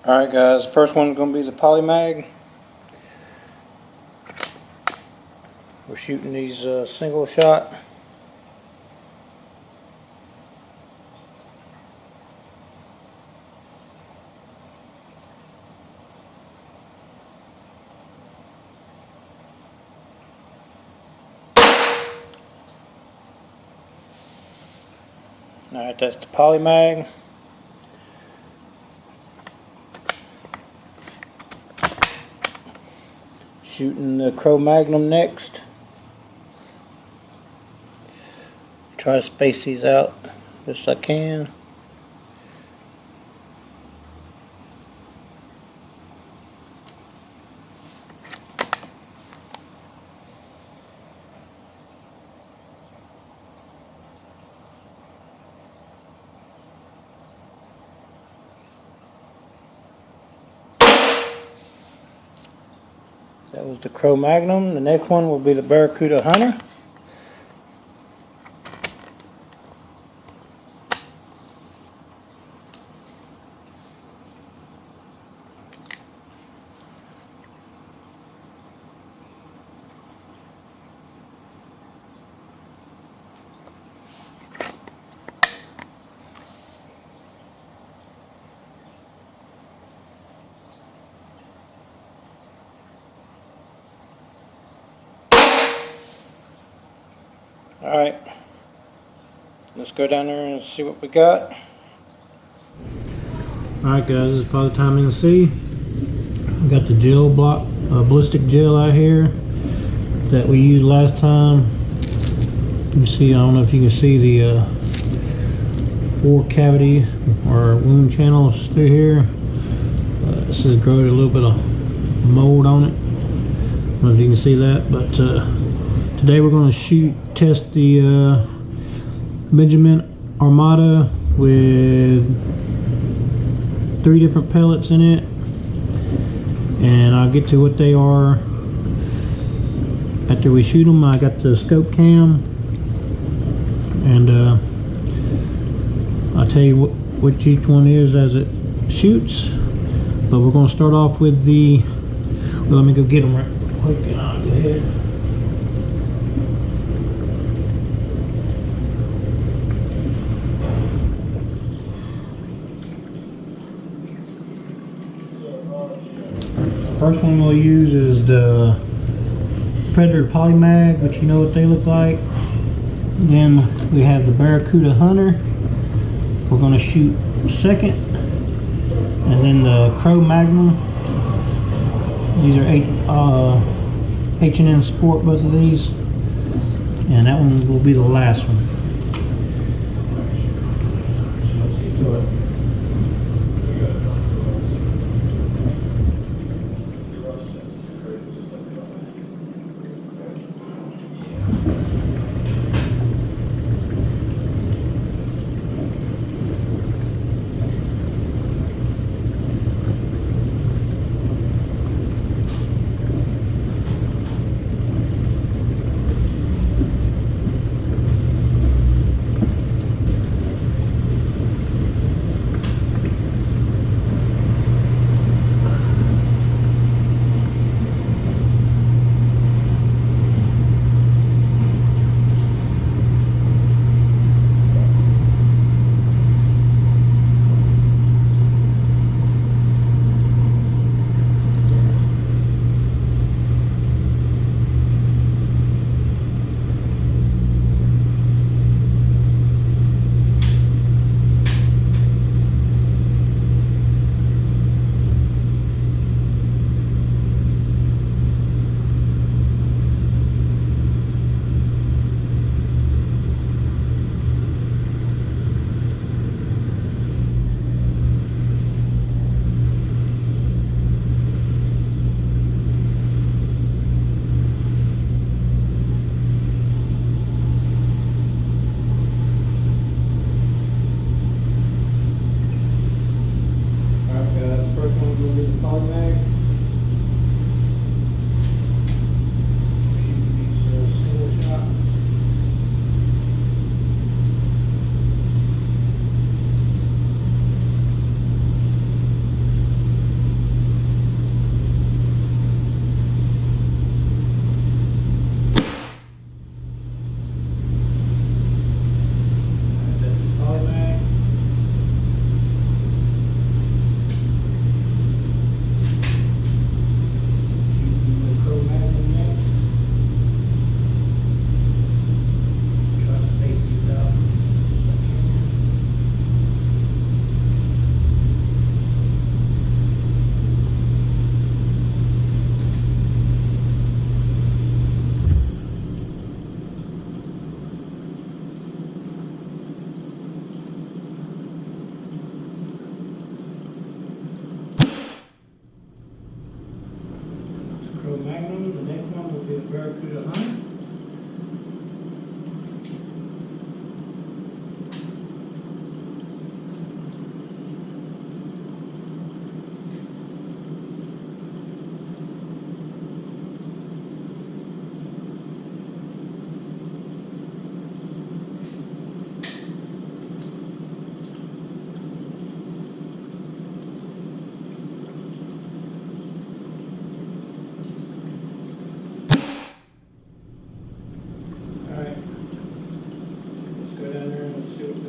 Alright guys, first one's going to be the PolyMag. We're shooting these single shot. Alright, that's the PolyMag. Shooting the Magnum next. Try to space these out best I can. That was the Magnum. The next one will be the Baracuda Hunter. Alright, let's go down there and see what we got. Alright guys, this is fathertimenc. We got the gel block, ballistic gel out here that we used last time. You see, I don't know if you can see the 4 cavity or wound channels through here. This has grown a little bit of mold on it. I don't know if you can see that, but today we're going to test the Magnum Armada with 3 different pellets in it, and I'll get to what they are after we shoot them. I got the scope cam, and I'll tell you what each one is as it shoots. But we're going to start off with the, well, let me go get them right quick and I'll go ahead. First one we'll use is the Predator PolyMag, which you know what they look like. Then we have the Baracuda Hunter. We're going to shoot second. And then the Magnum. These are H&N Sport, both of these. And that one will be the last one.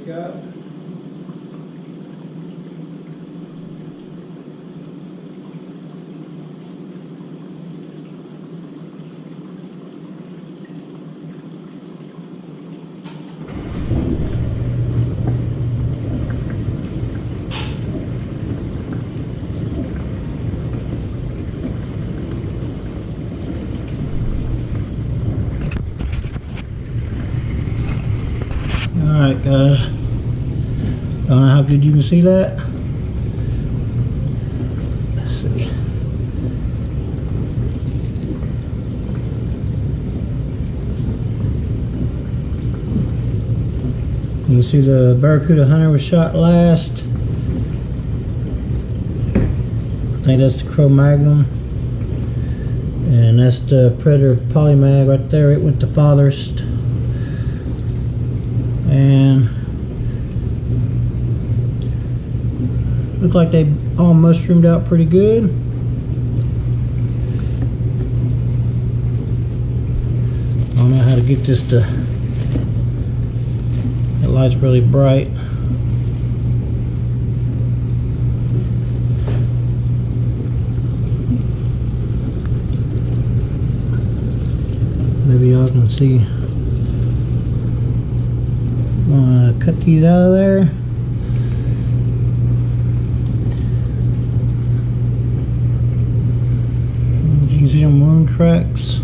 got. Alright guys, I don't know how good you can see that. Let's see. You can see the Baracuda Hunter was shot last. I think that's the Crow Magnum. And that's the Predator PolyMag right there. It went the farthest. And look like they all mushroomed out pretty good. I don't know how to get this to, the light's really bright. Maybe y'all can see. Cut these out of there. You can see them wound tracks.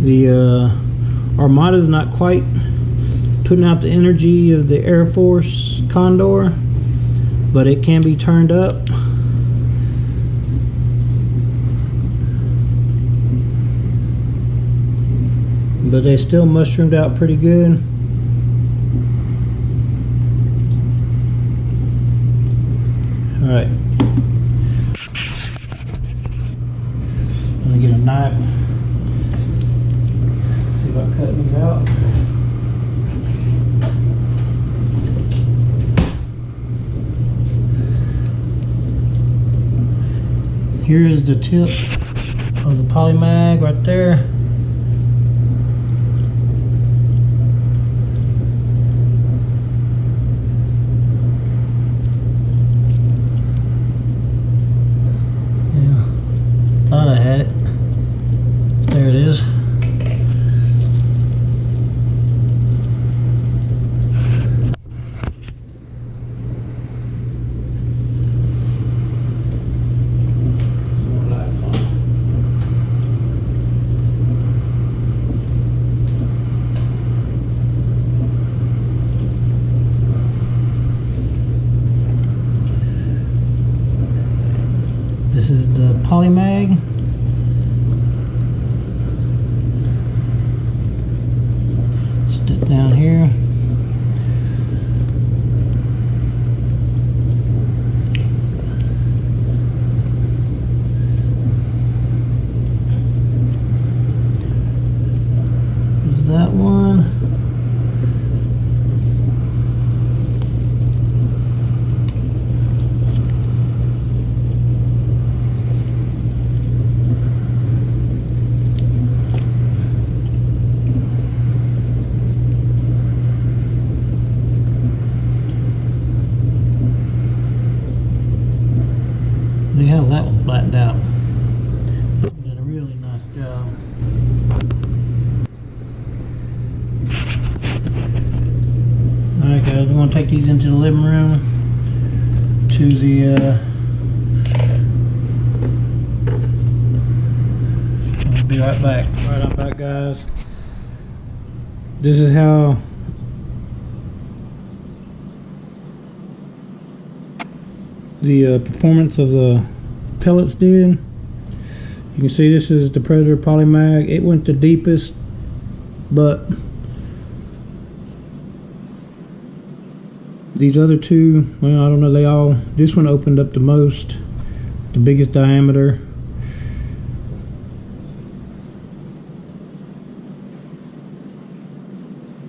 The Armada is not quite putting out the energy of the AirForce Condor, but it can be turned up. But they still mushroomed out pretty good. Alright. I'm gonna get a knife. See if I cut these out. Here is the tip of the PolyMag right there. Yeah, thought I had it. There it is. This is the PolyMag. Sit it down here. There's that one. Look how that one flattened out. Did a really nice job. Alright guys, we're going to take these into the living room to the I'll be right back. Alright, I'm back guys. This is how the performance of the pellets did. You can see this is the Predator PolyMag. It went the deepest, but these other two, well, I don't know, this one opened up the most, the biggest diameter.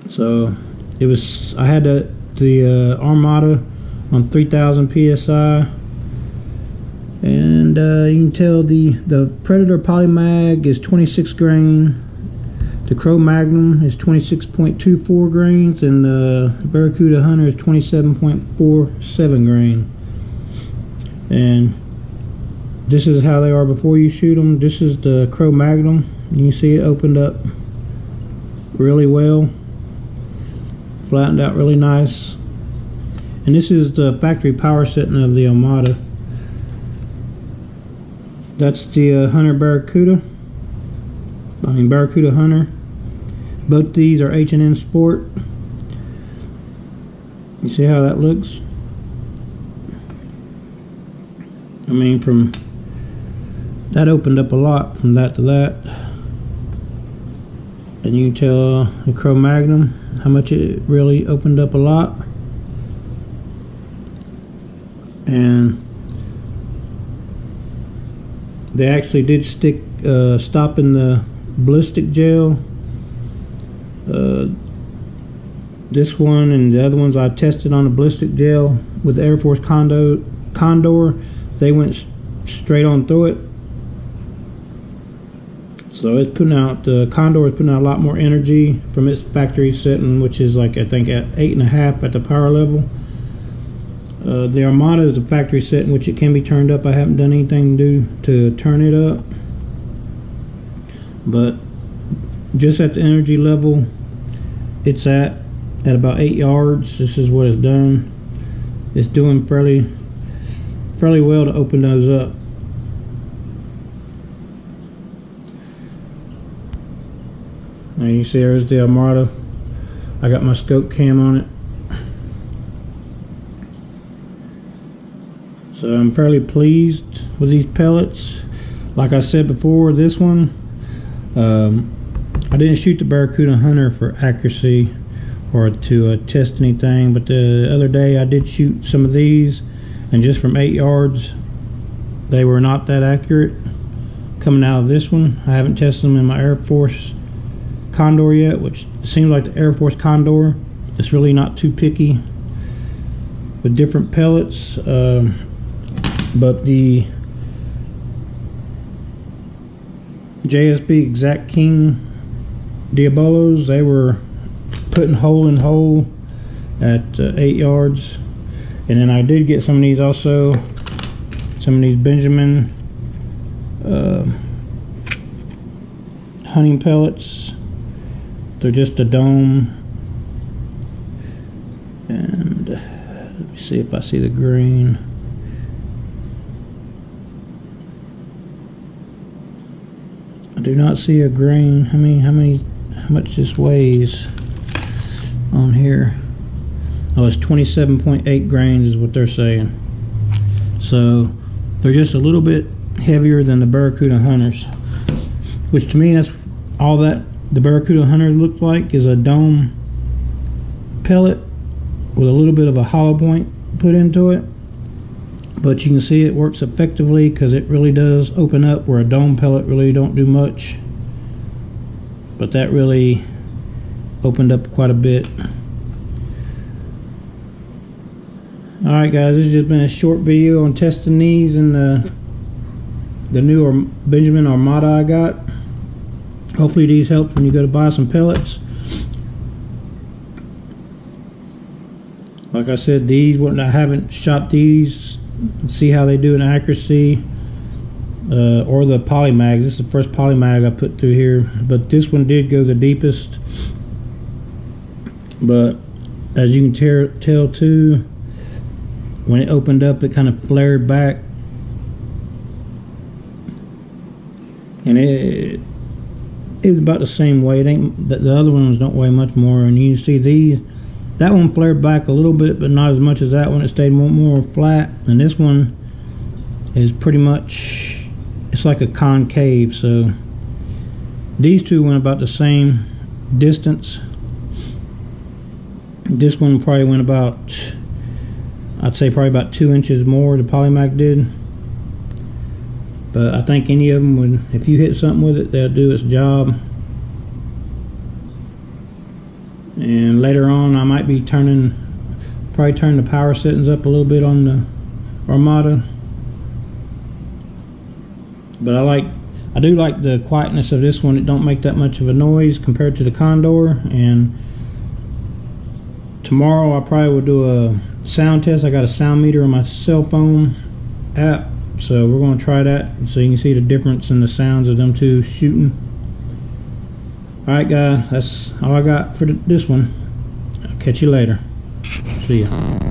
So it was, I had to the Armada on 3000 psi, and you can tell the Predator PolyMag is 26 grain, the Magnum is 26.24 grains, and the Baracuda Hunter is 27.47 grain. And this is how they are before you shoot them. This is the Magnum. You can see it opened up really well, flattened out really nice. And this is the factory power setting of the Armada. That's the Barracuda Hunter. Both these are H&N Sport. You see how that looks? I mean, from that opened up a lot from that to that. And you can tell the Magnum how much it really opened up a lot. And they actually did stop in the ballistic gel. This one and the other ones I tested on the ballistic gel with the AirForce Condor, they went straight on through it. So it's putting out, the Condor is putting out a lot more energy from its factory setting, which is like, I think, at 8.5 at the power level. The Armada is a factory setting, which it can be turned up. I haven't done anything to turn it up, but just at the energy level it's at about 8 yards. This is what it's done. It's doing fairly well to open those up. Now you see there's the Armada. I got my scope cam on it. So I'm fairly pleased with these pellets. Like I said before, this one, I didn't shoot the Barracuda Hunter for accuracy or to test anything, but the other day I did shoot some of these, and just from 8 yards they were not that accurate coming out of this one. I haven't tested them in my AirForce Condor yet, which seems like the AirForce Condor, it's really not too picky with different pellets. But the JSB Exact King Diabolos, they were putting hole in hole at 8 yards. And then I did get some of these also, some of these Benjamin hunting pellets. They're just a dome. And let me see if I see the grain. I do not see a grain. How much this weighs on here? Oh, it's 27.8 grains is what they're saying. So they're just a little bit heavier than the Barracuda Hunters, which to me, that's all that the Barracuda Hunter looked like, is a dome pellet with a little bit of a hollow point put into it. But you can see it works effectively because it really does open up where a dome pellet really don't do much. But that really opened up quite a bit. Alright guys, this has just been a short video on testing these and the new Benjamin Armada I got. Hopefully these help when you go to buy some pellets. Like I said, I haven't shot these. See how they do in accuracy, or the PolyMag. This is the first PolyMag I put through here, but this one did go the deepest. But as you can tell too, when it opened up, it kind of flared back, and it is about the same weight. The other ones don't weigh much more, and you can see these. That one flared back a little bit, but not as much as that one. It stayed more flat. And this one is pretty much, it's like a concave. So these two went about the same distance. This one probably went about, I'd say probably about 2 inches more, the PolyMag did. But I think any of them would, if you hit something with it, they'll do its job. And later on I might be turning probably turn the power settings up a little bit on the Armada. But I do like the quietness of this one. It don't make that much of a noise compared to the Condor. And tomorrow I probably will do a sound test. I got a sound meter on my cell phone app, so we're going to try that so you can see the difference in the sounds of them two shooting. Alright guys, that's all I got for this one. I'll catch you later. See ya.